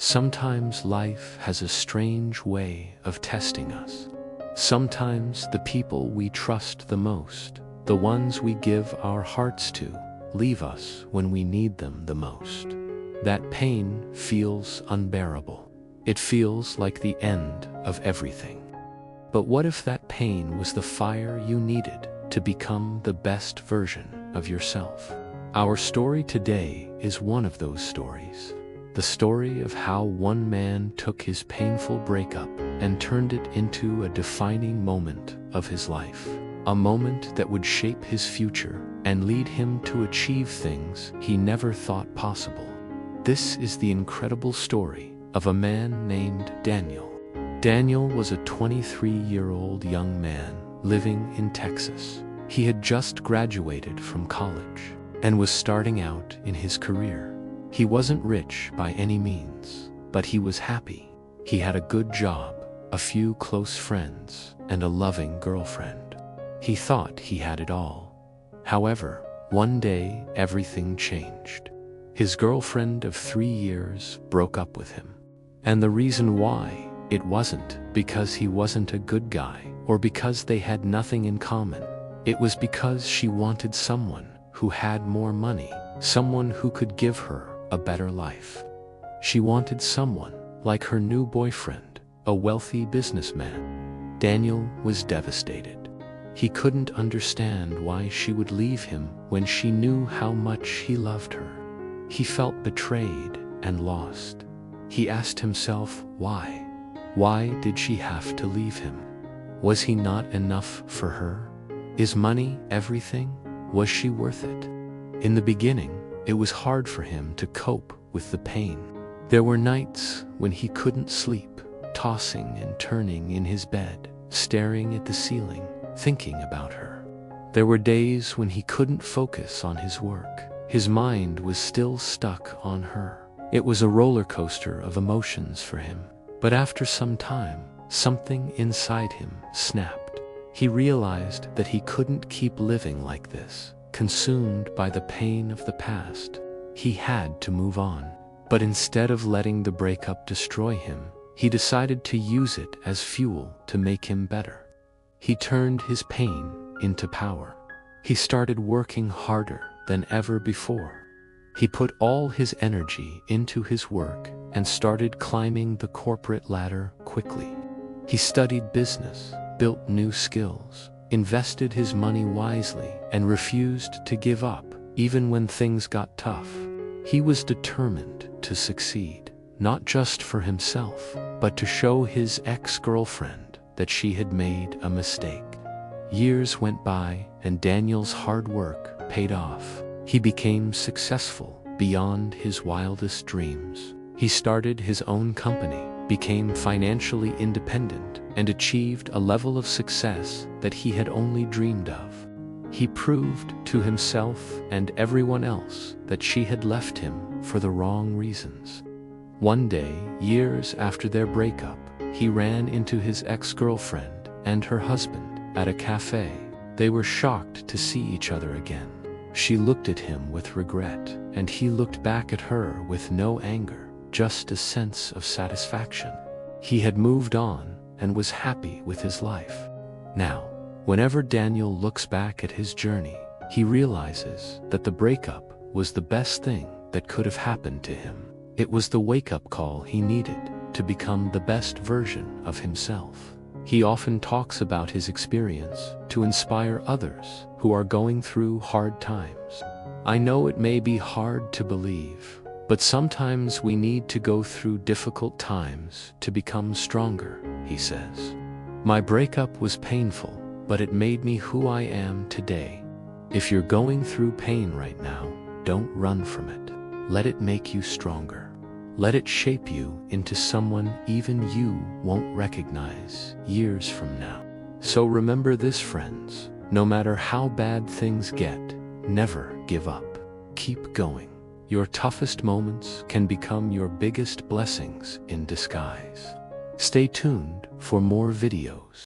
Sometimes life has a strange way of testing us. Sometimes the people we trust the most, the ones we give our hearts to, leave us when we need them the most. That pain feels unbearable. It feels like the end of everything. But what if that pain was the fire you needed to become the best version of yourself? Our story today is one of those stories. The story of how one man took his painful breakup and turned it into a defining moment of his life. A moment that would shape his future and lead him to achieve things he never thought possible. This is the incredible story of a man named Daniel. Daniel was a 23-year-old young man living in Texas. He had just graduated from college and was starting out in his career. He wasn't rich by any means, but he was happy. He had a good job, a few close friends, and a loving girlfriend. He thought he had it all. However, one day everything changed. His girlfriend of 3 years broke up with him. And the reason why, it wasn't because he wasn't a good guy or because they had nothing in common. It was because she wanted someone who had more money, someone who could give her a better life. She wanted someone like her new boyfriend, a wealthy businessman. Daniel was devastated. He couldn't understand why she would leave him when she knew how much he loved her. He felt betrayed and lost. He asked himself why. Why did she have to leave him? Was he not enough for her? Is money everything? Was she worth it? In the beginning, it was hard for him to cope with the pain. There were nights when he couldn't sleep, tossing and turning in his bed, staring at the ceiling, thinking about her. There were days when he couldn't focus on his work. His mind was still stuck on her. It was a roller coaster of emotions for him. But after some time, something inside him snapped. He realized that he couldn't keep living like this, consumed by the pain of the past. He had to move on. But instead of letting the breakup destroy him, he decided to use it as fuel to make him better. He turned his pain into power. He started working harder than ever before. He put all his energy into his work and started climbing the corporate ladder quickly. He studied business, built new skills, invested his money wisely, and refused to give up, even when things got tough. He was determined to succeed, not just for himself, but to show his ex-girlfriend that she had made a mistake. Years went by, and Daniel's hard work paid off. He became successful beyond his wildest dreams. He started his own company, became financially independent, and achieved a level of success that he had only dreamed of. He proved to himself and everyone else that she had left him for the wrong reasons. One day, years after their breakup, he ran into his ex-girlfriend and her husband at a cafe. They were shocked to see each other again. She looked at him with regret, and he looked back at her with no anger, just a sense of satisfaction. He had moved on and was happy with his life. Now, whenever Daniel looks back at his journey, he realizes that the breakup was the best thing that could have happened to him. It was the wake-up call he needed to become the best version of himself. He often talks about his experience to inspire others who are going through hard times. I know it may be hard to believe, but sometimes we need to go through difficult times to become stronger, he says. My breakup was painful, but it made me who I am today. If you're going through pain right now, don't run from it. Let it make you stronger. Let it shape you into someone even you won't recognize years from now. So remember this, friends, no matter how bad things get, never give up. Keep going. Your toughest moments can become your biggest blessings in disguise. Stay tuned for more videos.